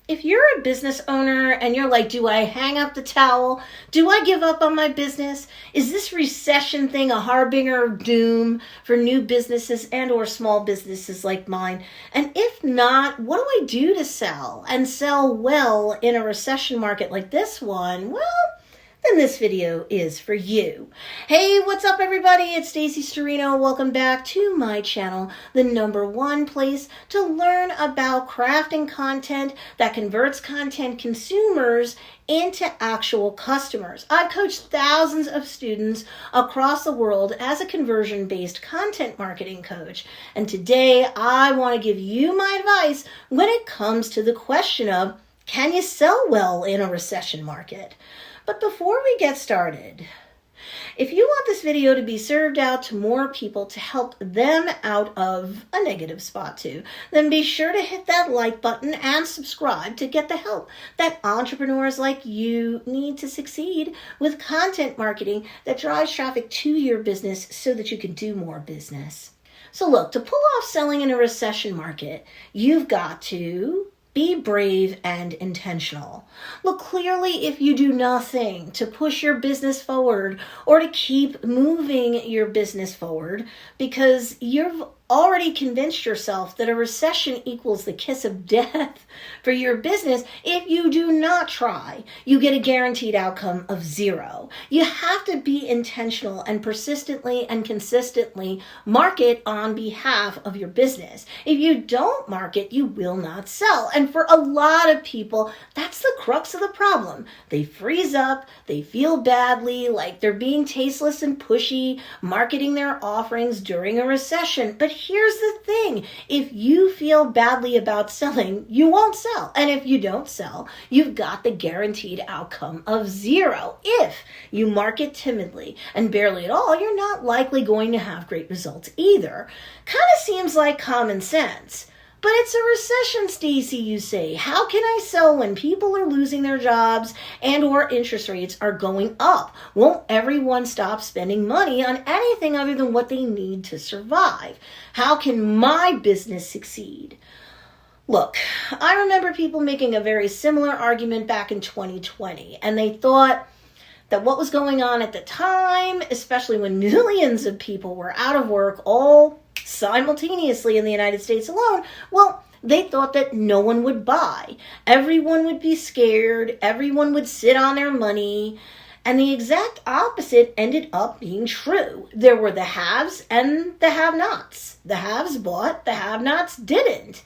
If you're a business owner and you're like, do I hang up the towel? Do I give up on my business? Is this recession thing a harbinger of doom for new businesses and or small businesses like mine? And if not, what do I do to sell and sell well in a recession market like this one? Well, then this video is for you. Hey, what's up everybody? It's Stacey Storino. Welcome back to my channel, the #1 place to learn about crafting content that converts content consumers into actual customers. I've coached thousands of students across the world as a conversion-based content marketing coach. And today I want to give you my advice when it comes to the question of, can you sell well in a recession market? But before we get started, if you want this video to be served out to more people to help them out of a negative spot too, then be sure to hit that like button and subscribe to get the help that entrepreneurs like you need to succeed with content marketing that drives traffic to your business so that you can do more business. So look, to pull off selling in a recession market, you've got to be brave and intentional. Look, clearly, if you do nothing to push your business forward or to keep moving your business forward because you've already convinced yourself that a recession equals the kiss of death for your business, if you do not try, you get a guaranteed outcome of 0. You have to be intentional and persistently and consistently market on behalf of your business. If you don't market, you will not sell. And for a lot of people, that's the crux of the problem. They freeze up, they feel badly, like they're being tasteless and pushy, marketing their offerings during a recession. But here's the thing, if you feel badly about selling, you won't sell. And if you don't sell, you've got the guaranteed outcome of 0. If you market timidly and barely at all, you're not likely going to have great results either. Kind of seems like common sense. But it's a recession, Stacey, you say. How can I sell when people are losing their jobs and or interest rates are going up? Won't everyone stop spending money on anything other than what they need to survive? How can my business succeed? Look, I remember people making a very similar argument back in 2020, and they thought that what was going on at the time, especially when millions of people were out of work all simultaneously in the United States alone, well, they thought that no one would buy. Everyone would be scared. Everyone would sit on their money. And the exact opposite ended up being true. There were the haves and the have-nots. The haves bought, the have-nots didn't.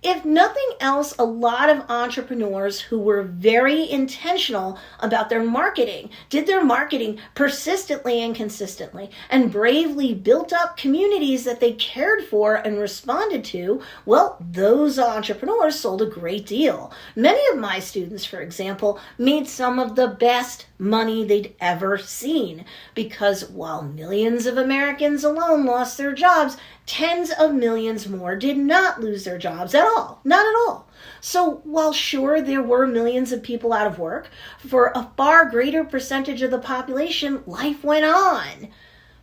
If nothing else, a lot of entrepreneurs who were very intentional about their marketing, did their marketing persistently and consistently, and bravely built up communities that they cared for and responded to, well, those entrepreneurs sold a great deal. Many of my students, for example, made some of the best money they'd ever seen because while millions of Americans alone lost their jobs, tens of millions more did not lose their jobs at all. Not at all. So while sure there were millions of people out of work, for a far greater percentage of the population, life went on.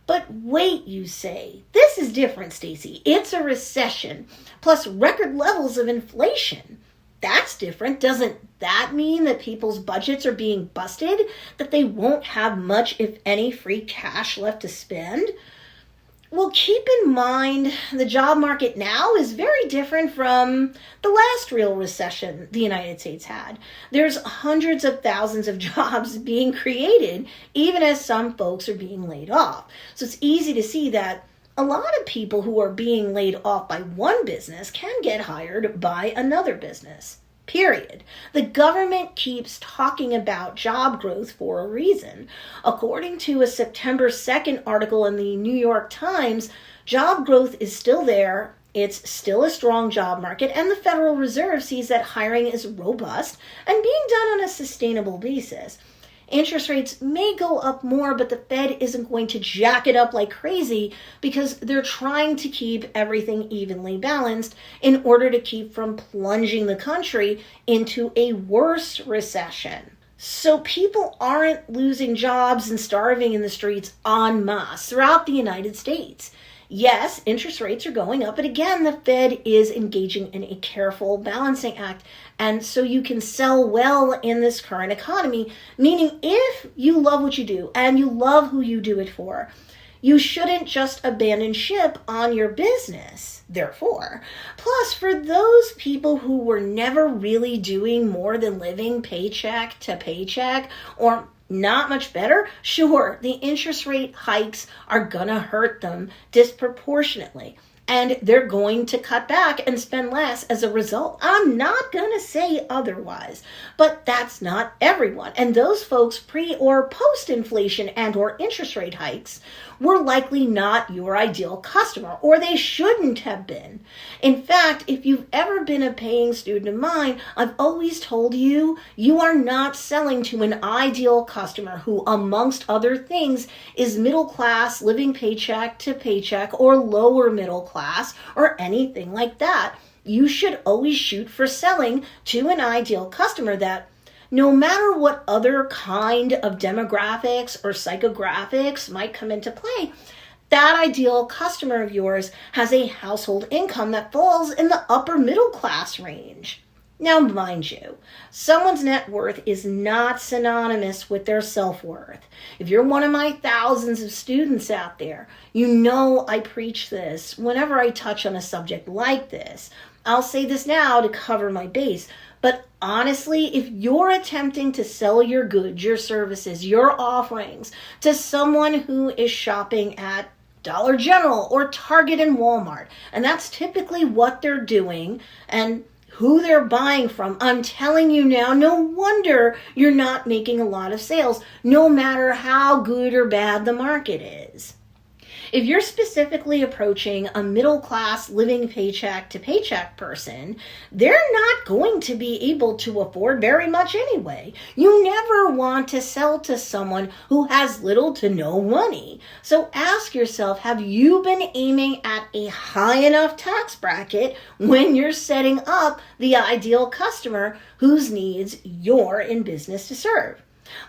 But wait, you say, this is different, Stacey. It's a recession, plus record levels of inflation. That's different. Doesn't that mean that people's budgets are being busted? That they won't have much, if any, free cash left to spend? Well, keep in mind the job market now is very different from the last real recession the United States had. There's hundreds of thousands of jobs being created, even as some folks are being laid off. So it's easy to see that a lot of people who are being laid off by one business can get hired by another business. Period. The government keeps talking about job growth for a reason. According to a September 2nd article in the New York Times, job growth is still there. It's still a strong job market, and the Federal Reserve sees that hiring is robust and being done on a sustainable basis. Interest rates may go up more, but the Fed isn't going to jack it up like crazy because they're trying to keep everything evenly balanced in order to keep from plunging the country into a worse recession. So people aren't losing jobs and starving in the streets en masse throughout the United States. Yes, interest rates are going up, but again, the Fed is engaging in a careful balancing act And so you can sell well in this current economy, meaning if you love what you do and you love who you do it for, you shouldn't just abandon ship on your business, therefore. Plus, for those people who were never really doing more than living paycheck to paycheck, or not much better, sure, the interest rate hikes are gonna hurt them disproportionately. And they're going to cut back and spend less as a result. I'm not going to say otherwise, but that's not everyone. And those folks pre or post inflation and or interest rate hikes were likely not your ideal customer, or they shouldn't have been. In fact, if you've ever been a paying student of mine, I've always told you, you are not selling to an ideal customer who, amongst other things, is middle class, living paycheck to paycheck, or lower middle class, or anything like that. You should always shoot for selling to an ideal customer that, no matter what other kind of demographics or psychographics might come into play, that ideal customer of yours has a household income that falls in the upper middle class range. Now, mind you, someone's net worth is not synonymous with their self-worth. If you're one of my thousands of students out there, you know I preach this whenever I touch on a subject like this. I'll say this now to cover my base, but honestly, if you're attempting to sell your goods, your services, your offerings to someone who is shopping at Dollar General or Target and Walmart, and that's typically what they're doing and who they're buying from, I'm telling you now, no wonder you're not making a lot of sales, no matter how good or bad the market is. If you're specifically approaching a middle class living paycheck to paycheck person, they're not going to be able to afford very much anyway. You never want to sell to someone who has little to no money. So ask yourself, have you been aiming at a high enough tax bracket when you're setting up the ideal customer whose needs you're in business to serve?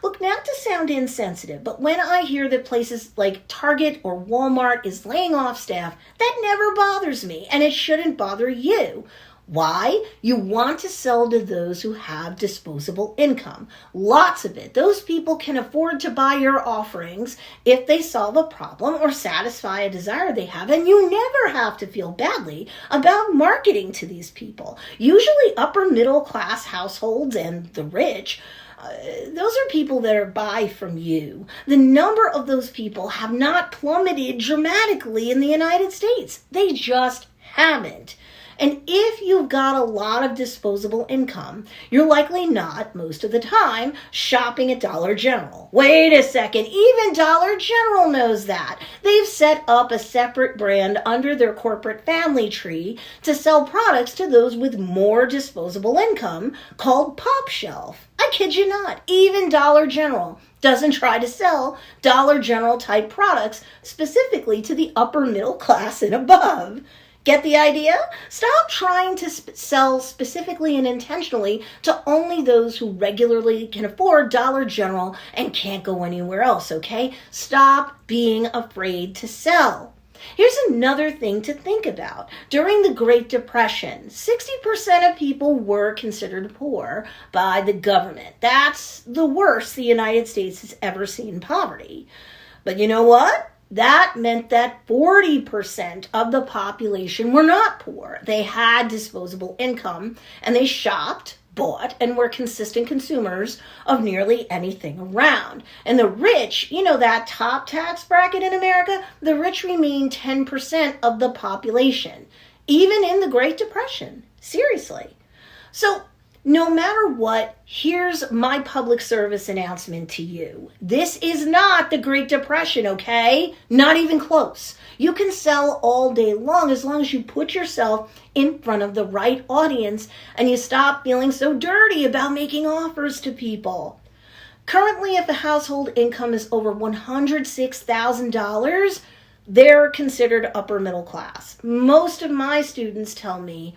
Look, not to sound insensitive, but when I hear that places like Target or Walmart is laying off staff, that never bothers me, and it shouldn't bother you. Why? You want to sell to those who have disposable income. Lots of it. Those people can afford to buy your offerings if they solve a problem or satisfy a desire they have, and you never have to feel badly about marketing to these people. Usually upper middle class households and the rich, those are people that buy from you. The number of those people have not plummeted dramatically in the United States. They just haven't. And if you've got a lot of disposable income, you're likely not, most of the time, shopping at Dollar General. Wait a second, even Dollar General knows that. They've set up a separate brand under their corporate family tree to sell products to those with more disposable income called Pop Shelf. I kid you not, even Dollar General doesn't try to sell Dollar General type products specifically to the upper middle class and above. Get the idea? Stop trying to sell specifically and intentionally to only those who regularly can afford Dollar General and can't go anywhere else, okay? Stop being afraid to sell. Here's another thing to think about. During the Great Depression, 60% of people were considered poor by the government. That's the worst the United States has ever seen poverty. But you know what? That meant that 40% of the population were not poor. They had disposable income and they shopped, bought, and were consistent consumers of nearly anything around. And the rich, you know, that top tax bracket in America, the rich remained 10% of the population, even in the Great Depression. Seriously. So, no matter what, here's my public service announcement to you. This is not the Great Depression, okay? Not even close. You can sell all day long as you put yourself in front of the right audience and you stop feeling so dirty about making offers to people. Currently, if a household income is over $106,000, they're considered upper middle class. Most of my students tell me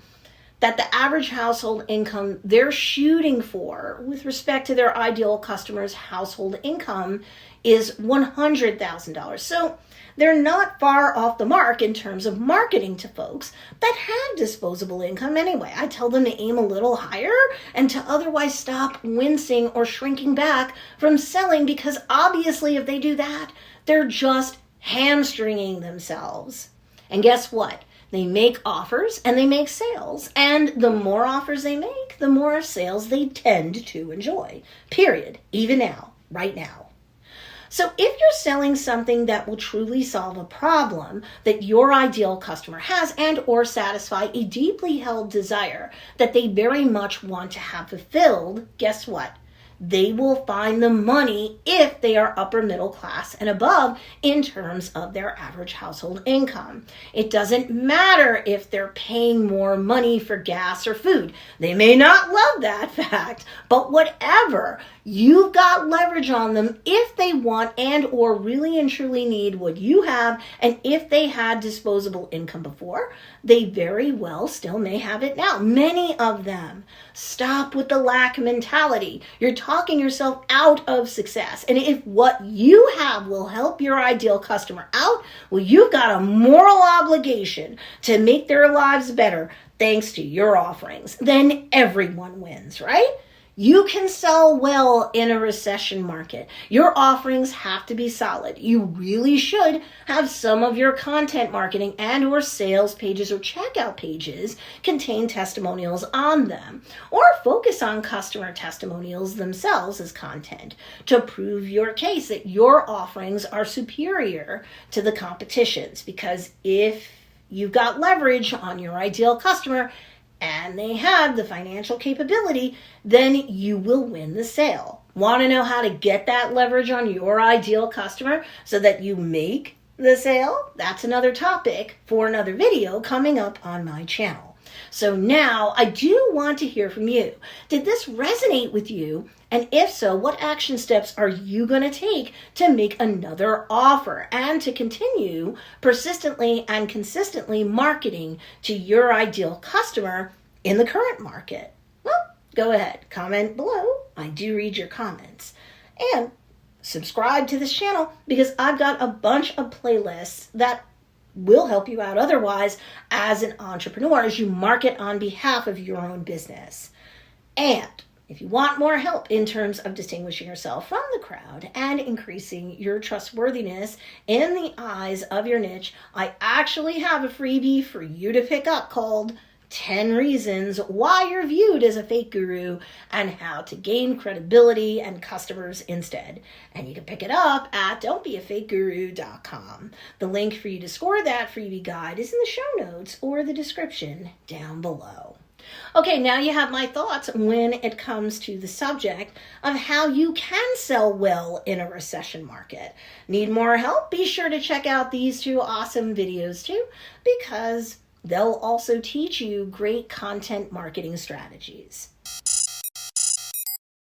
that the average household income they're shooting for with respect to their ideal customer's household income is $100,000. So they're not far off the mark in terms of marketing to folks that have disposable income anyway. I tell them to aim a little higher and to otherwise stop wincing or shrinking back from selling, because obviously if they do that, they're just hamstringing themselves. And guess what? They make offers and they make sales. And the more offers they make, the more sales they tend to enjoy. Period. Even now, right now. So if you're selling something that will truly solve a problem that your ideal customer has and or satisfy a deeply held desire that they very much want to have fulfilled, guess what? They will find the money if they are upper middle class and above in terms of their average household income. It doesn't matter if they're paying more money for gas or food. They may not love that fact, but whatever, you've got leverage on them if they want and or really and truly need what you have. And if they had disposable income before, they very well still may have it now. Many of them. Stop with the lack mentality. You're talking yourself out of success. And if what you have will help your ideal customer out, well, you've got a moral obligation to make their lives better thanks to your offerings. Then everyone wins, right? You can sell well in a recession market. Your offerings have to be solid. You really should have some of your content marketing and or sales pages or checkout pages contain testimonials on them, or focus on customer testimonials themselves as content to prove your case that your offerings are superior to the competition's. Because if you've got leverage on your ideal customer and they have the financial capability, then you will win the sale. Want to know how to get that leverage on your ideal customer so that you make the sale? That's another topic for another video coming up on my channel. So now I do want to hear from you. Did this resonate with you? And if so, what action steps are you going to take to make another offer and to continue persistently and consistently marketing to your ideal customer in the current market? Well, go ahead, comment below. I do read your comments. And subscribe to this channel because I've got a bunch of playlists that will help you out otherwise as an entrepreneur as you market on behalf of your own business. And if you want more help in terms of distinguishing yourself from the crowd and increasing your trustworthiness in the eyes of your niche, I actually have a freebie for you to pick up called 10 Reasons Why You're Viewed as a Fake Guru and How to Gain Credibility and Customers Instead. And you can pick it up at don'tbeafakeguru.com. The link for you to score that freebie guide is in the show notes or the description down below. Okay, now you have my thoughts when it comes to the subject of how you can sell well in a recession market. Need more help? Be sure to check out these two awesome videos too, because they'll also teach you great content marketing strategies.